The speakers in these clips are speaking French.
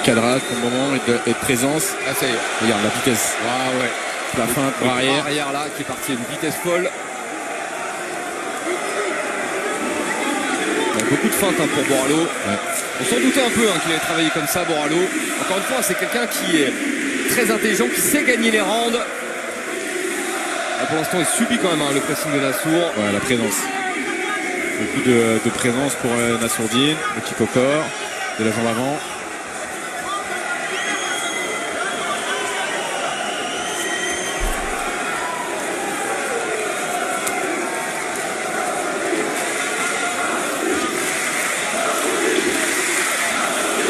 cadrage pour le moment et de présence. Ah, ça y est. Regarde la vitesse. Ah ouais. La fin pour arrière. Arrière là qui est parti à une vitesse folle. Il y a beaucoup de feintes pour Borrallo. Ouais. On s'en doutait un peu qu'il allait travailler comme ça, Borrallo. Encore une fois, c'est quelqu'un qui est très intelligent, qui sait gagner les rounds. Là, pour l'instant, il subit quand même le pressing de Nassour. Ouais, la présence. Beaucoup de présence pour Nassourdine, le kick au corps, de la jambe avant.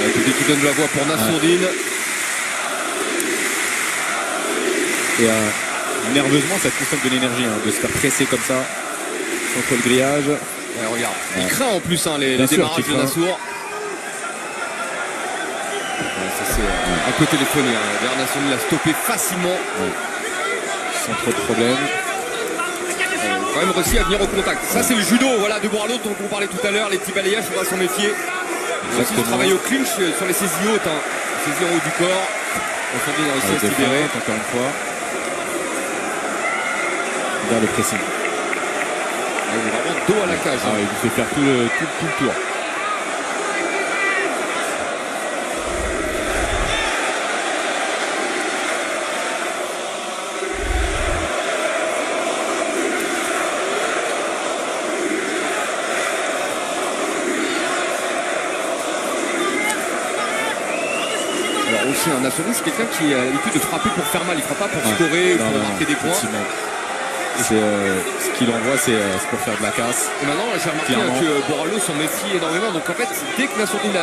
Le public qui donne de la voix pour Nassourdine. Et nerveusement, ça consomme de l'énergie de se faire presser comme ça, contre le grillage. Ouais, regarde. Ouais. Il craint en plus les démarrages de Nassour. Ouais, ça c'est un peu téléphoné. D'ailleurs, Nassourdine l'a stoppé facilement. Ouais. Sans trop de problèmes. Quand même réussi à venir au contact. Ça c'est le judo de Borrallo dont on parlait tout à l'heure. Les petits balayages, il faudra s'en méfier. Il faut travailler au clinch sur les saisies hautes. Saisies en haut du corps. On fait bien réussi à se libérer. Encore une fois. Vers le pressing. Il est vraiment dos à la cage. Il lui fait faire tout le tour. Alors aussi un nationaliste, c'est quelqu'un qui a l'habitude de frapper pour faire mal. Il ne fera pas pour scorer ou pour marquer des points. Ce qu'il envoie, c'est pour faire de la casse. Et maintenant, j'ai remarqué que Borrallo s'en méfie énormément. Donc en fait, dès que Nassourdine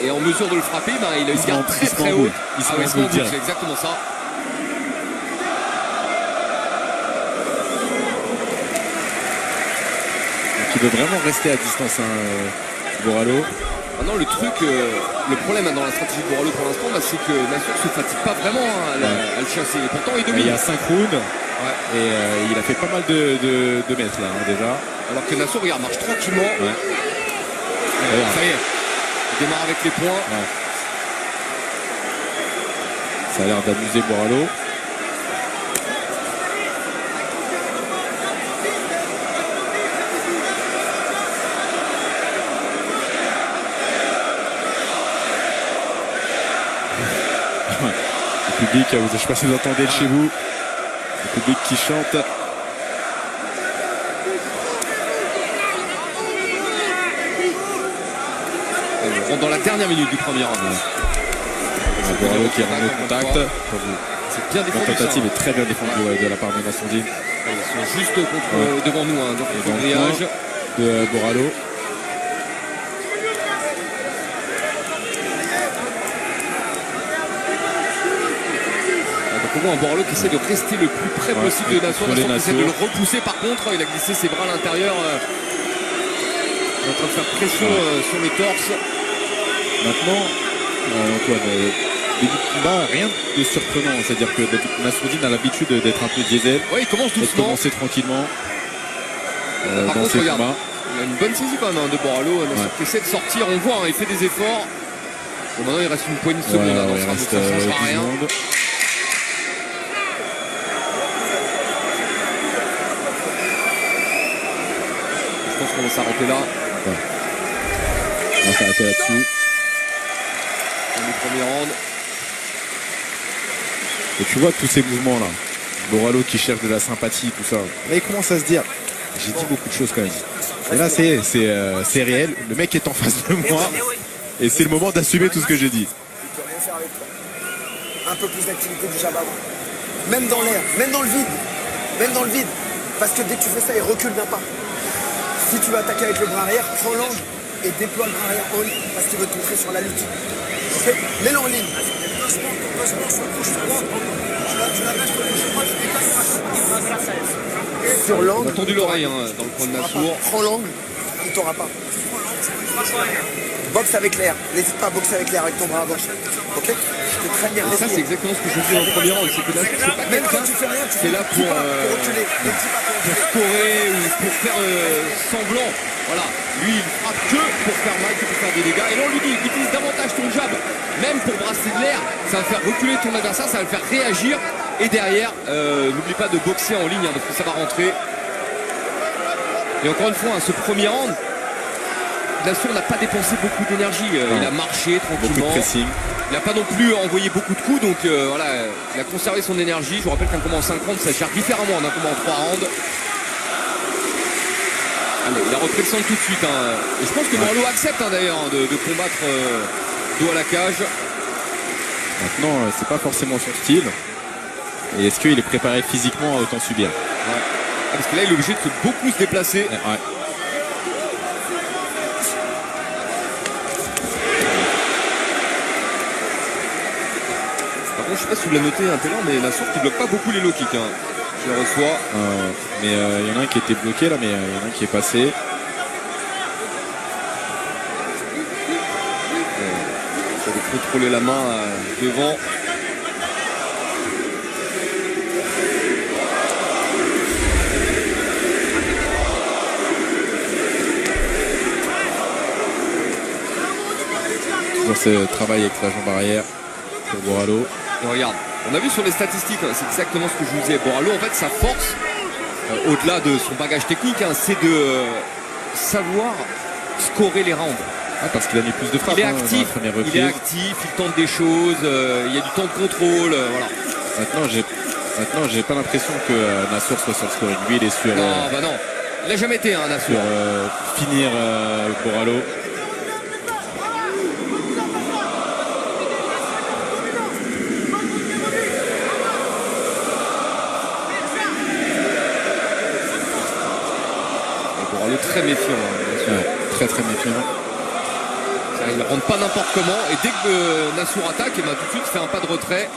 est en mesure de le frapper, il a une garde très très haute. Il se c'est exactement ça. Donc il veut vraiment rester à distance, Borrallo. Maintenant, le problème dans la stratégie de Borrallo pour l'instant, c'est que Nassour ne se fatigue pas vraiment à le chasser. Et pourtant, il domine. Il y a 5 rounds. Ouais. Et il a fait pas mal de mètres là déjà. Alors que Nassour, regarde, marche tranquillement. Ouais. Ça y est, il démarre avec les points. Ouais. Ça a l'air d'amuser Borrallo. Le public, je ne sais pas si vous entendez de chez vous. Le public qui chante. On rentre dans la dernière minute du premier round. Borrallo qui rentre au contact. C'est bien défendu. La tentative est très bien défendue de la part de Nassourdine. Ils sont juste devant nous, donc le grillage de Borrallo. On voit un Borrallo qui essaie de rester le plus près possible de Nassour. Il essaie de le repousser par contre. Il a glissé ses bras à l'intérieur. Il est en train de faire pression sur le torse. Maintenant, Antoine, début de combat, rien de surprenant. C'est-à-dire que Nassourdine a l'habitude d'être un peu diesel. Oui, il commence doucement. Il commence tranquillement par dans contre, ses regarde, combats. il a une bonne saisie quand même de Borrallo. Nassour qui essaie de sortir. On voit, il fait des efforts. Bon, maintenant, il reste une poignée de secondes. Il ça reste ne changera 10 rien. secondes. Je pense qu'on va s'arrêter là. Ouais. On va s'arrêter là-dessus. Dans le premier round. Et tu vois tous ces mouvements-là. Borrallo qui cherche de la sympathie, tout ça. Là, il commence à se dire, j'ai dit beaucoup de choses quand même. Et là, c'est réel. Le mec est en face de moi. Et c'est le moment d'assumer tout ce que j'ai dit. Il peut rien faire avec toi. Un peu plus d'activité du jab avant. Même dans l'air, même dans le vide. Même dans le vide. Parce que dès que tu fais ça, il recule d'un pas. Si tu veux attaquer avec le bras arrière, prends l'angle et déploie le bras arrière en ligne. Parce qu'il veut te montrer sur la lutte. Ok? Mets-le en ligne. Sur On l'angle. a tendu l'oreille dans le coin de Nassour. Prends l'angle il t'aura pas. Boxe avec l'air. N'hésite pas à boxer avec l'air avec ton bras gauche. Ok? Je peux très bien. Ça, c'est exactement ce que je dis en premier round. C'est que là, c'est pas Même quand quelqu'un, tu fais rien, tu c'est fais là pour reculer. Ne dis pas pour pour reculer. scorer ou pour faire semblant. Voilà, lui il frappe que pour faire mal, que pour faire des dégâts. Et là on lui dit, utilise davantage ton jab, même pour brasser de l'air, ça va faire reculer ton adversaire, ça va le faire réagir. Et derrière, n'oublie pas de boxer en ligne, hein, parce que ça va rentrer. Et encore une fois, hein, ce premier round, Nassour n'a pas dépensé beaucoup d'énergie. Il a marché Beaucoup de tranquillement. pressing. Il n'a pas non plus envoyé beaucoup de coups, donc voilà, il a conservé son énergie. Je vous rappelle qu'un combat en 5 rounds, ça gère différemment d'un combat en 3 rounds. Allez, il a repris le centre tout de suite. Hein. Et je pense que Borloo accepte hein, d'ailleurs hein, de combattre dos à la cage. Maintenant, c'est pas forcément son style. Et est-ce qu'il est préparé physiquement à autant subir? Ouais. Ah, parce que là, il est obligé de beaucoup se déplacer. Ouais. Par contre, je sais pas si vous l'avez noté un peu là, mais Nassour qui bloque pas beaucoup les low kicks. Hein. Il reçoit. Mais il y en a un qui était bloqué là, mais il y en a un qui est passé. Il faut contrôler la main devant. Toujours ce travail avec la jambe arrière pour Borralho. Et regarde, on a vu sur les statistiques, hein, c'est exactement ce que je vous disais. Borralho, en fait, sa force, au-delà de son bagage technique, hein, c'est de savoir scorer les rounds. Ah, parce qu'il a mis plus de frappes Il est dans la actif, première il reprise. est actif, il tente des choses, il y a du temps de contrôle, voilà. Maintenant, j'ai pas l'impression que Nassour soit sur le scoring. Lui, il est sur, Non, bah non, il n'a jamais été un Nassour. sur finir Borralho. Borralho très méfiant. Hein, Ouais, très très méfiant. il ne rentre pas n'importe comment et dès que Nassour attaque, et ben, tout de suite il fait un pas de retrait.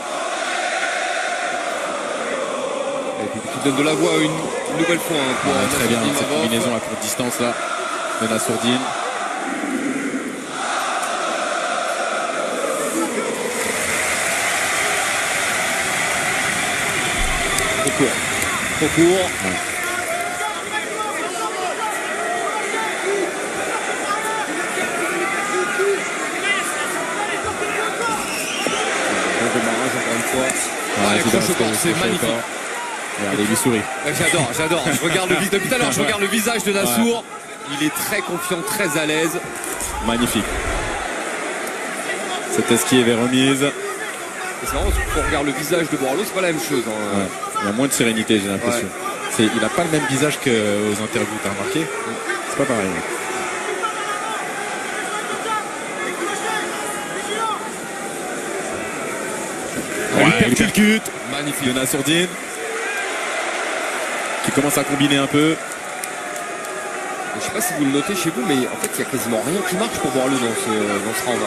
Et puis qui donne de la voix une nouvelle fois hein, pour Très bien, Nassourdine cette Mavov. combinaison à courte distance là de Nassourdine. Trop court. Trop court. Ouais. Bon démarrage encore une fois. Ouais, les c'est croches dans au corps, le c'est crochet au magnifique. corps. Regardez, il lui sourit. Ouais, j'adore. Je regarde le visage. Depuis tout à l'heure, je regarde le visage de Nassour. Il est très confiant, très à l'aise. Magnifique. Cette esquive est remise. Et c'est marrant parce que quand on regarde le visage de Borralho, c'est pas la même chose. Hein. Ouais. Il y a moins de sérénité, j'ai l'impression. Il n'a pas le même visage qu'aux interviews, t'as remarqué? C'est pas pareil. Ouais, le percute Magnifique. de Nassourdine qui commence à combiner un peu. Je sais pas si vous le notez chez vous, mais en fait, il n'y a quasiment rien qui marche pour Borralho dans ce round.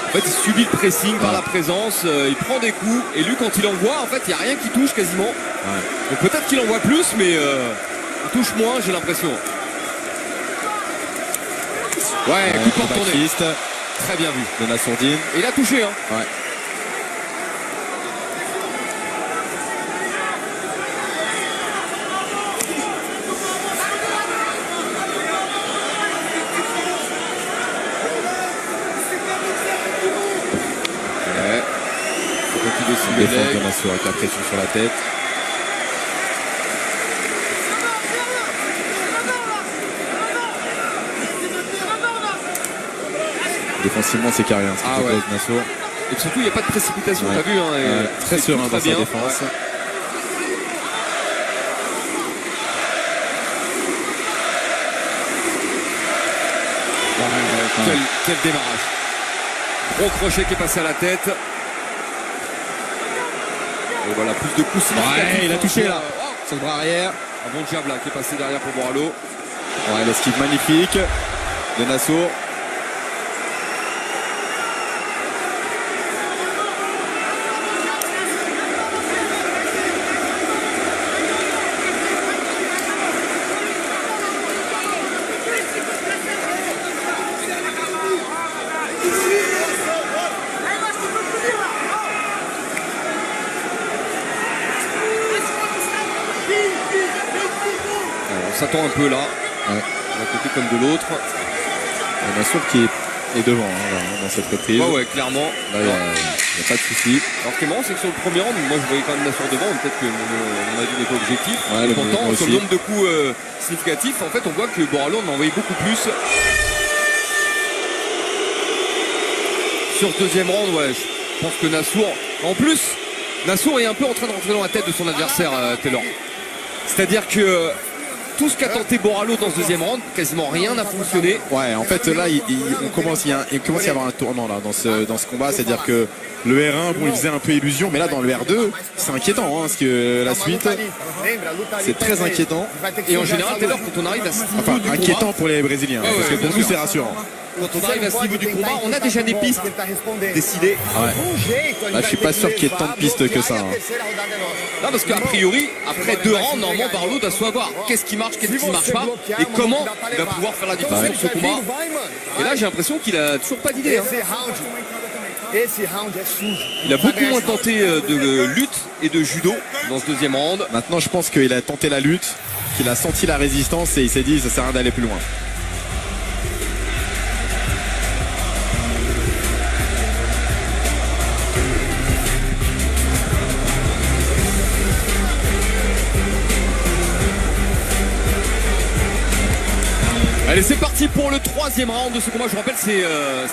En fait, il subit le pressing par la présence, il prend des coups, et lui, quand il envoie, en fait, il n'y a rien qui touche quasiment. Ouais. Donc peut-être qu'il envoie plus, mais il touche moins, j'ai l'impression. Ouais, coup de porte tourné. Baptiste Très bien vu. de Nassourdine. Et il a touché, hein. Ouais. Défense de Nassour avec la pression sur la tête. Défensivement, c'est carré, ce que propose Nassour. Et puis surtout, il n'y a pas de précipitation, t'as vu, hein, et très serein dans sa bien. défense. Quel démarrage. Gros crochet qui est passé à la tête. Et voilà, plus de coups significatifs. Ouais, il a touché là. Sur le bras arrière. Un bon jab là qui est passé derrière pour Borralho. Ouais, l'esquive magnifique de Nassour. s'attend un peu là, d'un côté comme de l'autre. Nassour qui est devant là, dans cette reprise. Ouais, clairement. Là, il n'y a pas de souci. Alors ce qui est marrant, c'est que sur le premier round, moi je voyais quand même Nassour devant, peut-être que mon avis n'est pas objectif. Ouais, et pourtant, moi sur aussi. le nombre de coups significatifs, en fait, on voit que Borralho en a envoyé beaucoup plus. Sur ce deuxième round, ouais, je pense que Nassour, en plus, Nassour est un peu en train de rentrer dans la tête de son adversaire, Taylor. C'est-à-dire que tout ce qu'a tenté Borralho dans ce deuxième round, quasiment rien n'a fonctionné. Ouais, en fait là, il commence à y avoir un tournant là dans ce combat, c'est-à-dire que le R1, bon, il faisait un peu illusion, mais là dans le R2, c'est inquiétant, parce que la suite, c'est très inquiétant. Et en général, Taylor, quand on arrive à ce niveau Enfin, du inquiétant combat, pour les Brésiliens, Ouais, parce que ouais, pour bien nous sûr. c'est rassurant. quand on arrive à ce niveau du combat, on a déjà des pistes décidées. Là, je suis pas sûr qu'il y ait tant de pistes que ça. Non, parce qu'a priori, après 2 rounds, normalement, Borralho doit savoir qu'est-ce qui marche, qu'est-ce qui ne marche pas, et comment il va pouvoir faire la différence sur ce combat. Et là, j'ai l'impression qu'il a toujours pas d'idée. Il a beaucoup moins tenté de lutte et de judo dans ce deuxième round. Maintenant, je pense qu'il a tenté la lutte, qu'il a senti la résistance et il s'est dit ça sert à rien d'aller plus loin. Allez, c'est parti pour le 3e round de ce combat. Je rappelle, ce n'est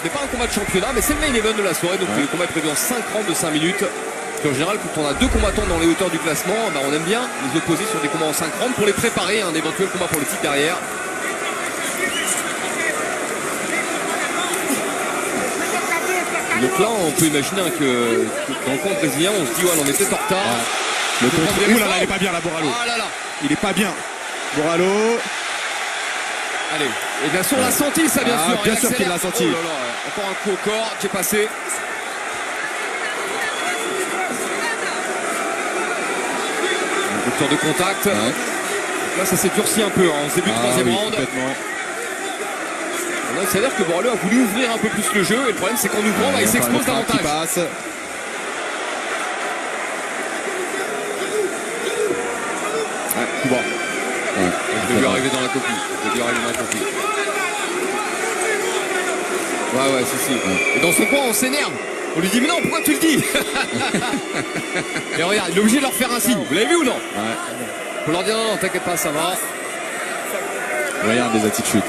pas un combat de championnat, mais c'est le main event de la soirée. Donc le combat est prévu en 5 rounds de 5 minutes. Et en général, quand on a 2 combattants dans les hauteurs du classement, bah, on aime bien les opposer sur des combats en 5 rounds pour les préparer à un éventuel combat pour le titre derrière. Donc là, on peut imaginer que dans le camp brésilien, on se dit, ouais, on est peut-être en retard. Le contre. Ouh là là, il est pas bien là, Borralho. Ah là là. Il est pas bien. Borralho. Allez, et bien sûr, on l'a senti, ça, bien sûr. Bien sûr qu'il l'a senti. Oh là là, ouais. Encore un coup au corps qui est passé. Une rupture de contact. Ouais. Là, ça s'est durci un peu en ce début de 3e round. Complètement. Là, il s'avère que Borralho a voulu ouvrir un peu plus le jeu. Et le problème, c'est qu'en ouvrant, bah, il s'expose davantage. Passe. Ouais, tout bas. Ouais. Je vais lui arriver dans la copie. Ouais, si. Et dans son coin, on s'énerve. On lui dit, mais non, pourquoi tu le dis? Et regarde, il est obligé de leur faire un signe. Vous l'avez vu ou non? Ouais. Faut leur dire, non, t'inquiète pas, ça va. Regarde les attitudes.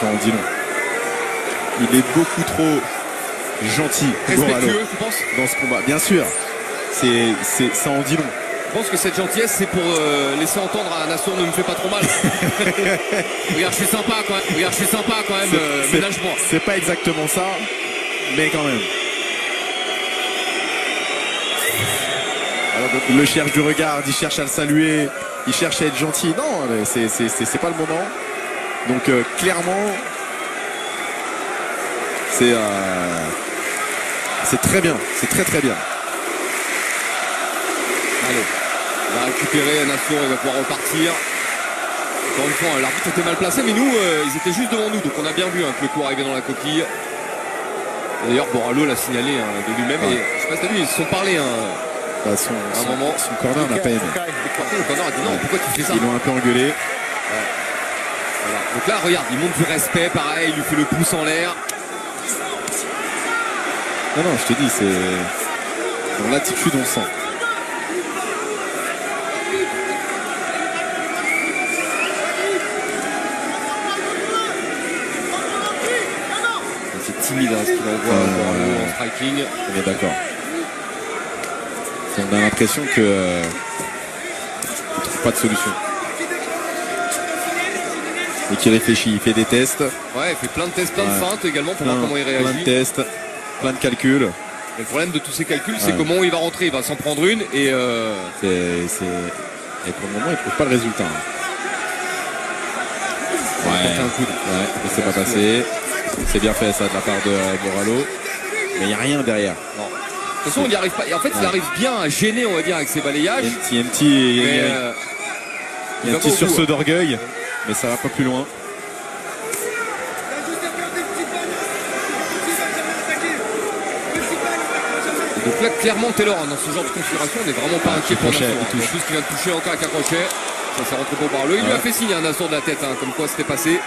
Ça en dit long. Il est beaucoup trop gentil, Borralho, Respectueux, tu penses? dans ce combat. Bien sûr. Ça en dit long. Je pense que cette gentillesse, c'est pour laisser entendre à Nassour ne me fait pas trop mal. Regarde, je suis sympa quand même. Ménage-moi. C'est pas exactement ça, mais quand même. Alors, il le cherche du regard, il cherche à le saluer, il cherche à être gentil. Non, c'est pas le moment. Donc clairement, c'est très bien, c'est très bien. Allez, il va récupérer Nassour, il va pouvoir repartir. Encore une fois, l'arbitre était mal placé, mais nous, ils étaient juste devant nous, donc on a bien vu que le coup arrivait dans la coquille. Et d'ailleurs, Borralho l'a signalé de lui-même, et je sais pas si t'as vu, ils se sont parlé Bah, à un moment. Son corner n'a pas aimé. Le corner a dit non, pourquoi tu fais ça? Ils l'ont un peu engueulé. Voilà. Donc là, regarde, il montre du respect, pareil, il lui fait le pouce en l'air. Non, je te dis, c'est dans l'attitude, on le sent. C'est timide ce qu'il envoie Borralho en striking. On est d'accord. On a l'impression que il trouve pas de solution. Et qu'il réfléchit, il fait des tests. Ouais, il fait plein de tests, plein de feintes également pour voir comment il Plein de réagit. tests, plein de calculs. Et le problème de tous ces calculs, c'est comment il va rentrer. Il va s'en prendre une et Et pour le moment, il trouve pas le résultat. il va porter un coude. Ouais, mais c'est pas passé. C'est bien fait ça de la part de Borralho. Mais il n'y a rien derrière. Non. De toute façon, il n'y arrive pas. Et en fait, il arrive bien à gêner, on va dire, avec ses balayages. Il y a un petit va sursaut d'orgueil, mais ça va pas plus loin. Donc là, clairement, Taylor, dans ce genre de configuration, on n'est vraiment pas inquiet pour crochet, Nassour. il touche. Juste qu'il vient de toucher encore avec un crochet. Ça s'est rentré pour Boralo. Il lui a fait signe un assaut de la tête, hein, comme quoi c'était passé.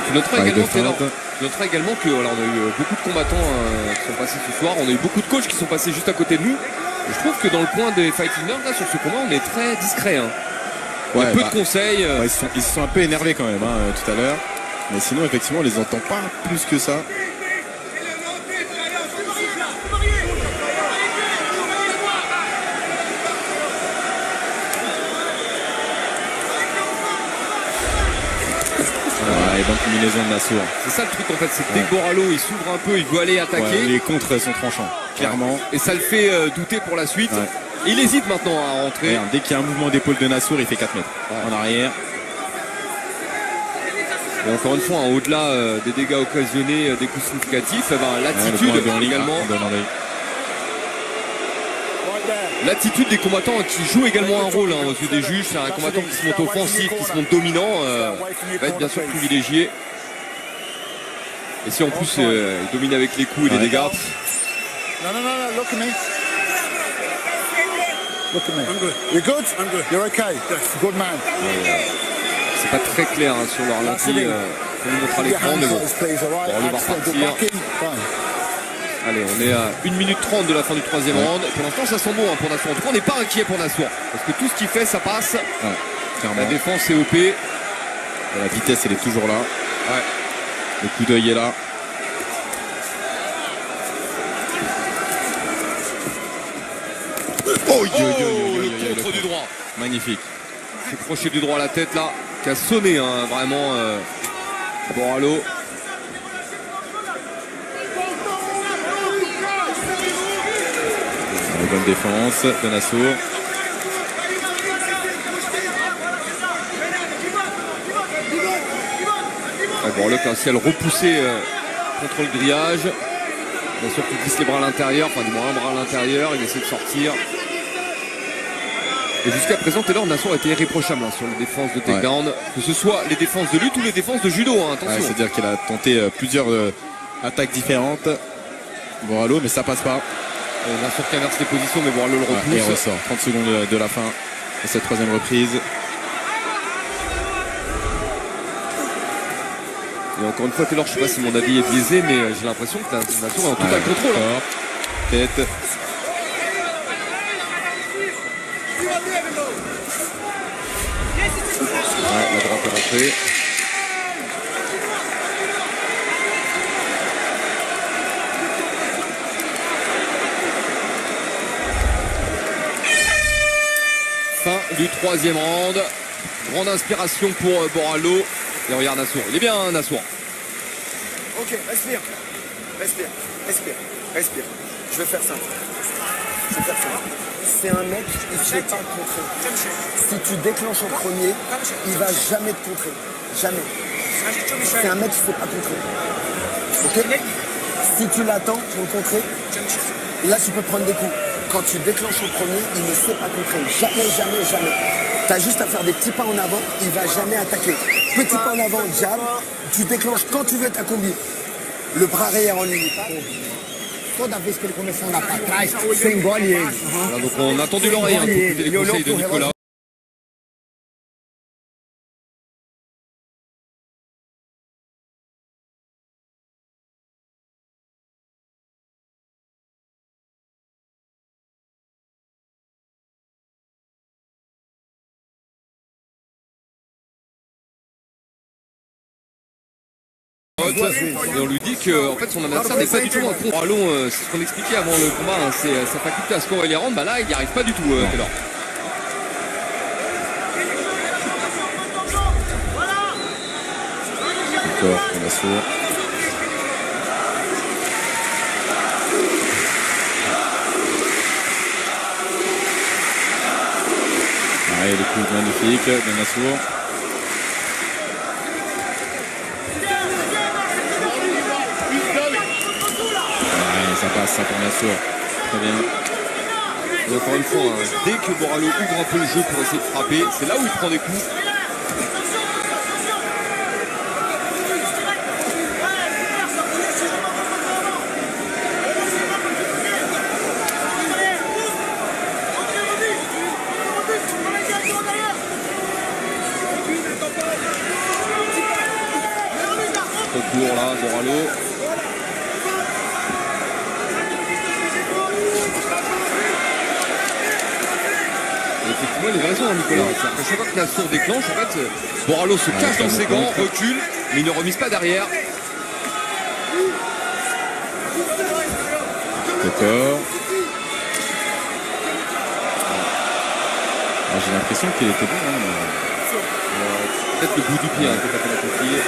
Tu noteras également que alors, on a eu beaucoup de combattants qui sont passés ce soir. On a eu beaucoup de coachs qui sont passés juste à côté de nous. Et je trouve que dans le coin des Fighting Nerds, là, sur ce combat, on est très discret. Hein. Il y a peu de conseils. Ils se sont un peu énervés quand même tout à l'heure. Mais sinon, effectivement, on les entend pas plus que ça. Et bonne combinaison de Nassour. C'est ça le truc en fait, c'est que dès que Boralo il s'ouvre un peu, il veut aller attaquer. Les contres sont tranchants, clairement. Et ça le fait douter pour la suite. Il hésite maintenant à rentrer. Regarde, dès qu'il y a un mouvement d'épaule de Nassour, il fait 4 mètres en arrière. Et encore une fois, au-delà des dégâts occasionnés, des coups significatifs, l'attitude également. L'attitude des combattants qui jouent également un rôle aux yeux des juges. C'est un combattant qui se monte offensif, qui se monte dominant, va être bien sûr privilégié. Et si en plus il domine avec les coups et les dégâts. No, look at me. Look at me. I'm good. You're good? I'm good. You're okay? Good man. C'est pas très clair sur le ralenti. On nous montre à l'écran, mais bon. On va repartir. Allez, on est à 1 minute 30 de la fin du 3e round. Pour l'instant, ça sent bon pour Nassour. En tout cas, on n'est pas inquiet pour Nassour. Parce que tout ce qu'il fait, ça passe. La défense est OP. Et la vitesse, elle est toujours là. Le coup d'œil est là. Le contre du droit. Magnifique. C'est crochet du droit à la tête là, qui a sonné vraiment Boralo. Bonne défense de Nassour. Boralo qui a un ciel repoussé contre le grillage. Nassour qui glisse les bras à l'intérieur, enfin du moins un bras à l'intérieur, il essaie de sortir. Et jusqu'à présent, Taylor Nassour a été irréprochable sur les défenses de takedown, que ce soit les défenses de lutte ou les défenses de judo. Attention. C'est-à-dire qu'il a tenté plusieurs attaques différentes. Boralo, mais ça passe pas. Nassour qui inverse les positions, mais Boralo le repousse. Et ressort. 30 secondes de la fin de cette 3e reprise. Et encore une fois, Taylor, je ne sais pas si mon avis est biaisé, mais j'ai l'impression que Nassour est en total contrôle. Tête. La droite est rentrée. Fin du 3e round. Grande inspiration pour Boralo. Et regarde Nassour. Il est bien, Nassour. Ok, respire. Je vais faire simple. C'est un mec, il ne fait pas contrer. Si tu déclenches en premier, il ne va jamais te contrer. Jamais. C'est un mec qui ne fait pas contrer. Ok? Si tu l'attends pour le contrer, là tu peux prendre des coups. Quand tu déclenches en premier, il ne sait pas contrer. Jamais. Tu as juste à faire des petits pas en avant, il ne va jamais attaquer. Petit pas en avant, jab, tu déclenches quand tu veux ta combi. Le bras arrière en ligne. Toda vez que ele começou lá para trás, você engole ele. Voilà, donc on a attendu l'oreille pour écouter les conseils de Nicolas. Et on lui dit que en fait, son adversaire n'est pas du tout un con. Allons, c'est ce qu'on expliquait avant le combat, c'est sa faculté à scorer les rounds. Là, il n'y arrive pas du tout, Taylor. Encore, Nassour. Le coup magnifique de Nassour. Ça passe, ça pour Nassour. Très bien. Et encore une fois, dès que Boralo ouvre un peu le jeu pour essayer de frapper, c'est là où il prend des coups. trop court là, Boralo. Et effectivement, il a raison, Nicolas. À chaque fois que Nassour déclenche, en fait, Boralo se cache dans ses gants, recule, mais il ne remise pas derrière. D'accord. J'ai l'impression qu'il était bon. Peut-être le bout du pied, peut-être à la coquille.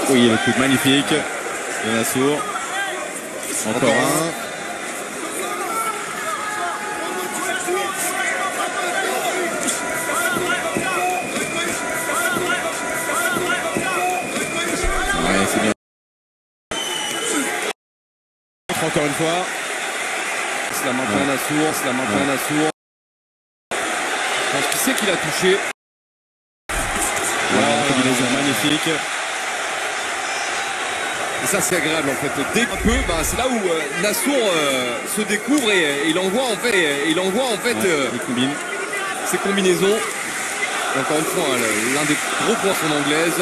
Oui, le coup de magnifique de Nassour. Encore un. Ouais, c'est bien. Encore une fois. C'est la maintient à Nassour, c'est la maintient à Nassour. Je pense qu'il sait qu'il a touché. Voilà, une combinaison magnifique. Et ça c'est agréable en fait. Dès un peu, c'est là où Nassour se découvre et il envoie en fait, ses combinaisons. Et encore une fois, l'un des gros points son anglaise.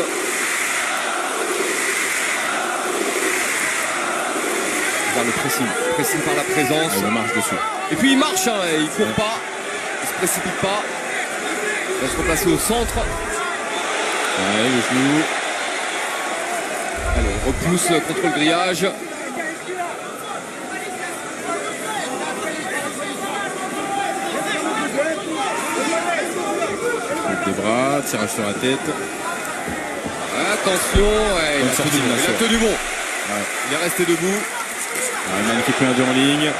Vers le pressing par la présence. Il marche dessus. Et puis il marche, il court pas, il se précipite pas. Il va se replacer au centre. Ouais, le genou. Allez, repousse contre le grillage. Avec des bras, tirage sur la tête. Attention, ouais, il a tenu bon. Ouais. Il est resté debout. Ouais, magnifique plein en ligne.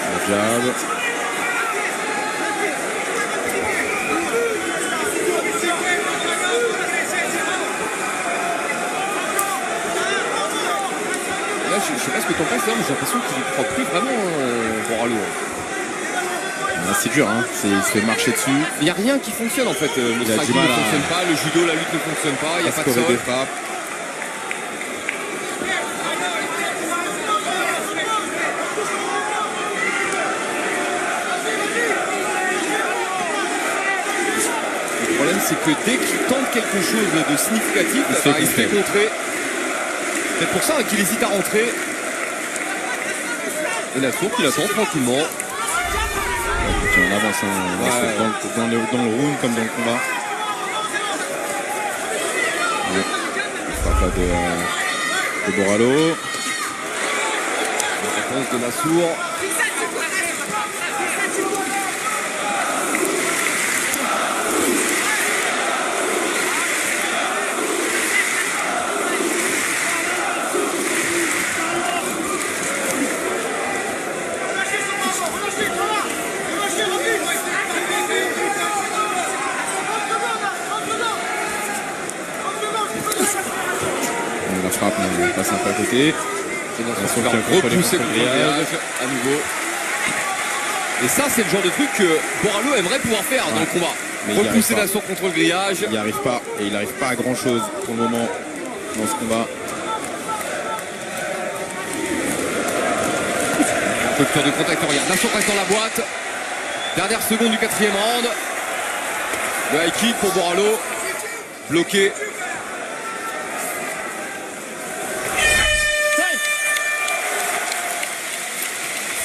Le jab. Là, je sais pas ce que t'en penses, mais j'ai l'impression qu'il ne croit plus vraiment Boralo. C'est dur, hein. Il se fait marcher dessus. Il n'y a rien qui fonctionne en fait. Le striking ne fonctionne pas, le judo, la lutte ne fonctionne pas, il n'y a pas de sol. Des frappes. Le problème c'est que dès qu'il tente quelque chose de significatif, il se fait contrer. C'est pour ça qu'il hésite à rentrer. Et Nassour qui l'attend tranquillement. On avance dans le round comme dans le combat. Frappe de Boralo. La réponse de Nassour. La frappe, mais il passe un peu à côté. Et Nassour qui va repousser contre le grillage à nouveau. Et ça, c'est le genre de truc que Boralo aimerait pouvoir faire dans le combat. Repousser Nassour contre le grillage. Il n'y arrive pas. Et il n'arrive pas à grand chose pour le moment dans ce combat. Rupture de contact, regarde. Nassour reste dans la boîte. Dernière seconde du 4e round. Le high kick pour Boralo. Bloqué.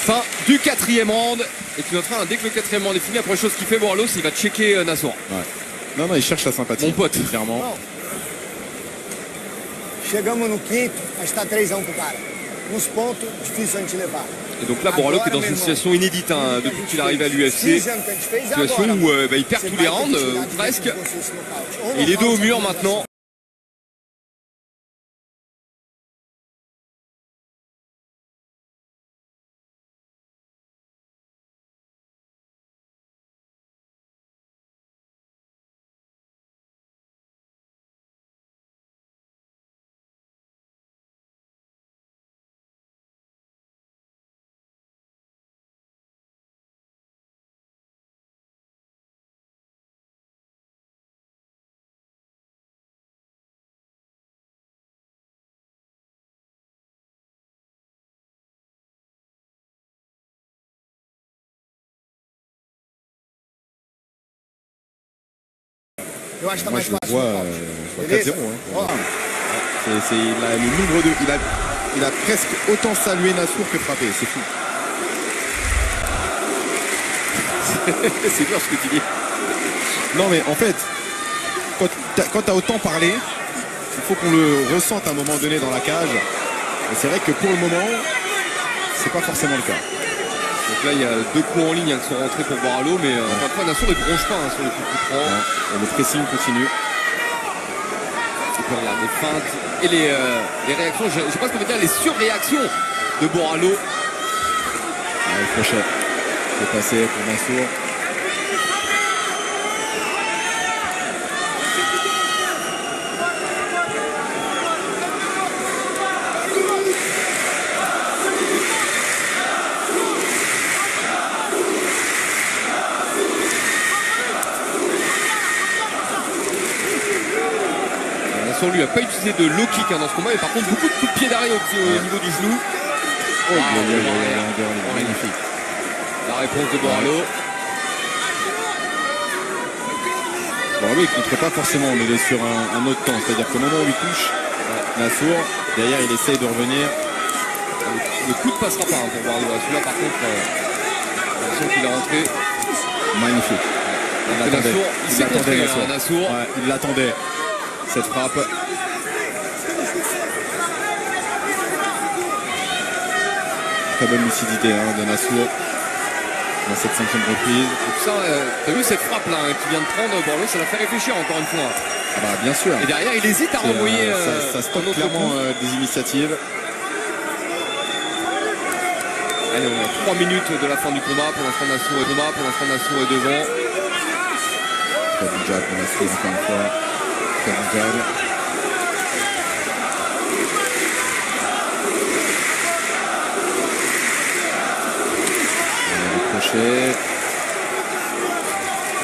Fin du 4e round. Et tu noteras, dès que le 4e round est fini, la première chose qu'il fait Boralo, c'est qu'il va checker Nassour. Ouais. Non, il cherche la sympathie. Mon pote. Clairement. Chegamos no quinto, mas está 3-1 pro cara. Nos pontos, difícil a gente levar. Et donc là, Boralo qui est dans une situation inédite depuis qu'il arrive à l'UFC. Situation où il perd tous les rounds, presque. Et il est dos au mur maintenant. Eu acho que tá Moi, mais je le fácil. vois, no je vois Beleza? 4-0. Hein. Ó, Il a le nombre de. Il a presque autant salué Nassour que frappé. C'est fou. C'est dur ce que tu dis. Non, mais en fait, quand tu as autant parlé, il faut qu'on le ressente à un moment donné dans la cage. Et c'est vrai que pour le moment, c'est pas forcément le cas. Donc là, il y a 2 coups en ligne qui sont rentrés pour Boralo, mais encore une fois, Nassour ne bronche pas sur le coup de prend. Et le pressing continue. Et puis regarde les feintes et les réactions, je ne sais pas ce qu'on veut dire, les surréactions de Boralo. Le crochet. C'est passé pour Nassour. Nassour lui n'a pas utilisé de low kick dans ce combat, mais par contre beaucoup de coups de pied d'arrêt au niveau du genou. Magnifique. La réponse de Boralo. Bon, lui, il ne contre pas forcément, mais il est sur un autre temps. C'est-à-dire qu'au moment où il touche Nassour, derrière, il essaye de revenir. Le coup ne passera pas pour Boralo. Celui-là, par contre, l'impression qu'il est rentré. Magnifique. Il s'est contré Nassour. Ouais, il l'attendait, cette frappe. Très bonne lucidité de Nassour dans cette 5e reprise. Et puis ça, t'as vu cette frappe là qui vient de prendre Boralo, ça l'a fait réfléchir encore une fois. Ah bah bien sûr. Et derrière, il hésite à renvoyer. Ça stoppe clairement des initiatives. Allez, on a 3 minutes de la fin du combat. Pour l'instant, Nassour est devant. Très bon jab de Nassour encore une fois. Très bon jab. Crochet.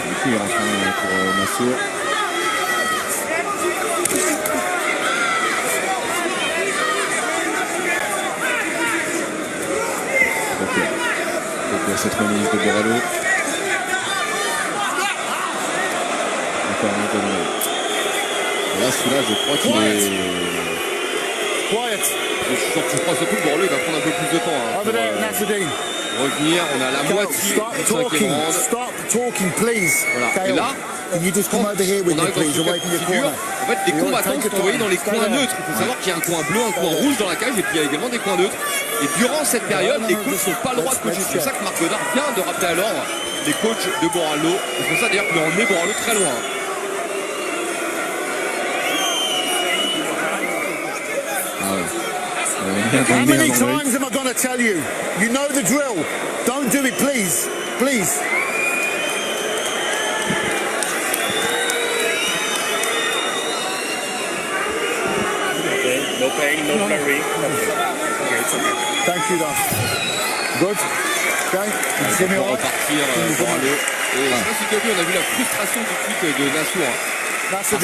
Du coup, il rentre pour Nassour. Ok. Donc cette remise de Boralo. Encore un peu de... Là, celui-là, je crois qu'il est... quiet. Je crois surtout que Boralo il va prendre un peu plus de temps. Over there, Nasruddin. Revenir, on a la moitié Stop du 5e talking. round. Stop talking, please. Voilà. Et Kyle, là, can you just come over here with on me, arrive dans please, ce cas away from de your figure. corner? En fait, les combattants sont envoyés dans les coins neutres. Il faut savoir qu'il y a un coin bleu, un coin rouge dans la cage et puis il y a également des coins neutres. Et durant cette période, les coachs n'ont pas le droit de coacher. C'est pour ça que Marc Godard vient de rappeler à l'ordre les coachs de Boralo. C'est pour ça d'ailleurs qu'il a emmené Boralo très loin. How many times am I going to tell you? You know the drill. Don't do it, please. Please. Okay, no pain, no flurry. Okay, it's okay. Thank you, Don. Good. Okay. Give me On va all. repartir Boralo. Et je sais pas si tu as vu, on a vu la frustration tout de suite de Nassour. Parce que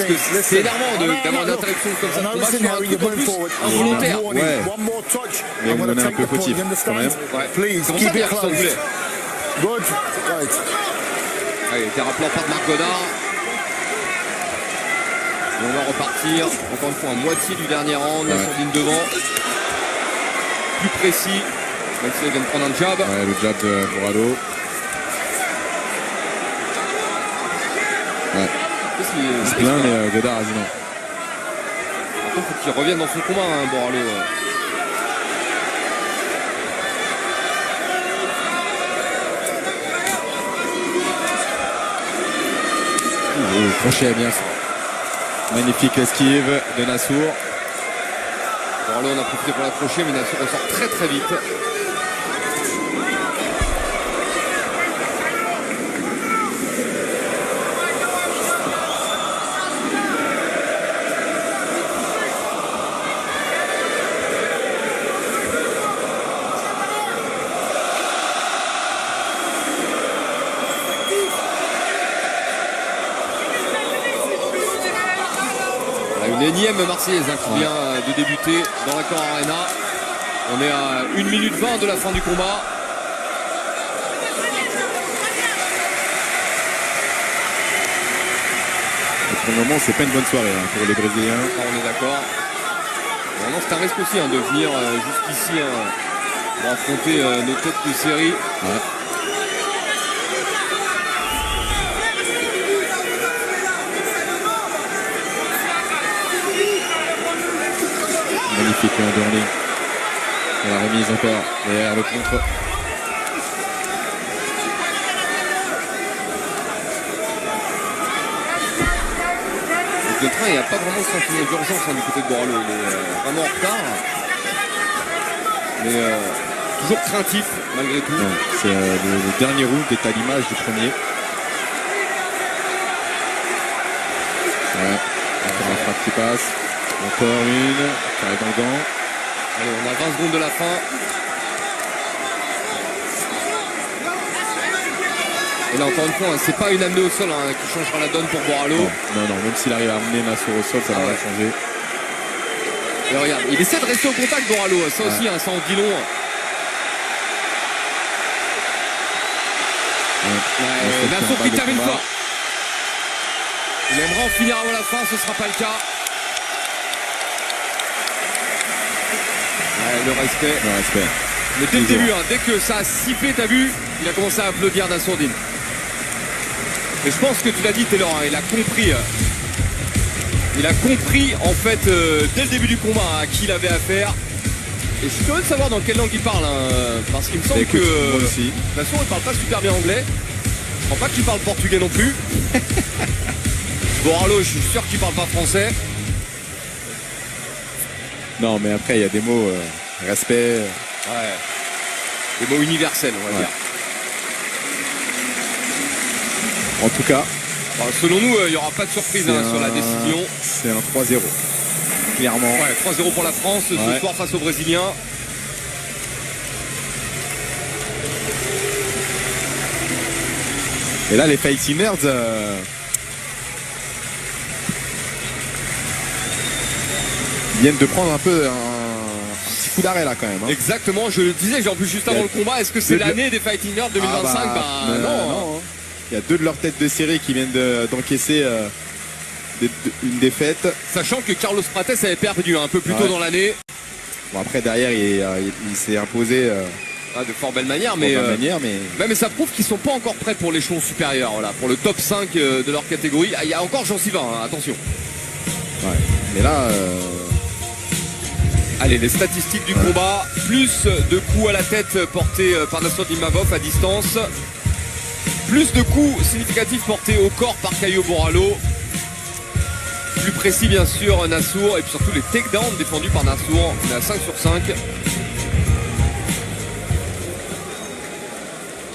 c'est énervant d'avoir une interruption comme ça de combat sur un truc en plus involontaire. Ouais. One more touch. Mais I'm on going to est un take peu the point. fautif You quand même. understand? Ouais. Please, C'est pour ça keep qu'il it s'en close. voulait. Good. Right. Allez, t'es rappelant par de Marc Godard. Et on va repartir, encore une fois, à moitié du dernier round, Nassourdine devant. Plus précis, même s'il vient de prendre un jab. Ouais, le jab de Boralo. Ouais. Il se plaint, mais Godard a dit non. Par contre, faut qu'il revienne dans son combat, Boralo. Le crochet bien fait. Magnifique esquive de Nassour. Boralo, on a profité pour l'accrocher, mais Nassour ressort très très vite. Une énième Marseillaise qui vient de débuter dans l'Accor Arena. On est à 1 minute 20 de la fin du combat. Pour le moment, c'est pas une bonne soirée hein, pour les Brésiliens. On est d'accord. Vraiment, c'est un risque aussi hein, de venir jusqu'ici pour affronter nos têtes de série. Ouais. Magnifique Dorny. Et la remise encore derrière le contre. Le train, il n'y a pas vraiment de sentiment d'urgence hein, du côté de Boralo. Il est vraiment en retard. Mais toujours craintif malgré tout. C'est le dernier round est à l'image du premier. Ouais. Encore la frappe qui passe. Encore une qui arrive dans le gant. Allez, on a 20 secondes de la fin. Et là encore une fois, hein, c'est pas une amenée au sol hein, qui changera la donne pour Boralo. Non, même s'il arrive à amener Nassour au sol, ça va pas changer. Et regarde, il essaie de rester au contact Boralo, ça aussi, hein, ça en dit long. Nassour qui termine fort. Il aimerait en finir avant la fin, ce sera pas le cas. Ouais, le respect. Mais dès le début, hein, dès que ça a sifflé, t'as vu, il a commencé à applaudir Nassourdine. Et je pense que tu l'as dit Taylor, hein, il a compris. Il a compris en fait dès le début du combat hein, à qui il avait affaire. Et je suis curieux de savoir dans quelle langue il parle, hein, parce qu'il me semble que Nassour il parle pas super bien anglais. Je crois pas qu'il parle portugais non plus. Boralo, je suis sûr qu'il parle pas français. Non, mais après il y a des mots respect. Ouais. Des mots universels, on va dire. En tout cas, selon nous, il n'y aura pas de surprise hein, sur la décision. C'est un 3-0. Clairement. Ouais, 3-0 pour la France ce soir face aux Brésiliens. Et là, les Fighting Nerds viennent de prendre un peu un petit coup d'arrêt là quand même. Hein. Exactement, je le disais, en plus juste avant le combat, est-ce que c'est l'année des Fighting Nerds 2025 non. Il y a deux de leurs têtes de série qui viennent d'encaisser une défaite. Sachant que Carlos Prates avait perdu un peu plus tôt dans l'année. Bon, après derrière il s'est imposé de fort belle manière, mais ça prouve qu'ils sont pas encore prêts pour l'échelon supérieur, voilà, pour le top 5 de leur catégorie. Il y a encore Jean-Sylvain, hein, attention. Ouais. Mais là allez, les statistiques du combat, plus de coups à la tête portés par Nassourdine Imavov à distance. Plus de coups significatifs portés au corps par Caio Boralo. Plus précis bien sûr Nassour. Et puis surtout les takedowns défendus par Nassour. On est à 5 sur 5.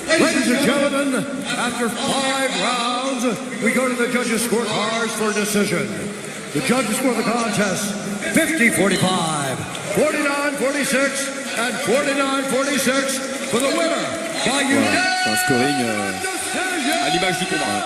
Ladies and gentlemen, after 5 rounds, we go to the judges' scorecards for decision. The judges score the contest 50-45, 49-46, and 49-46 for the winner by unanimous à l'image du combat.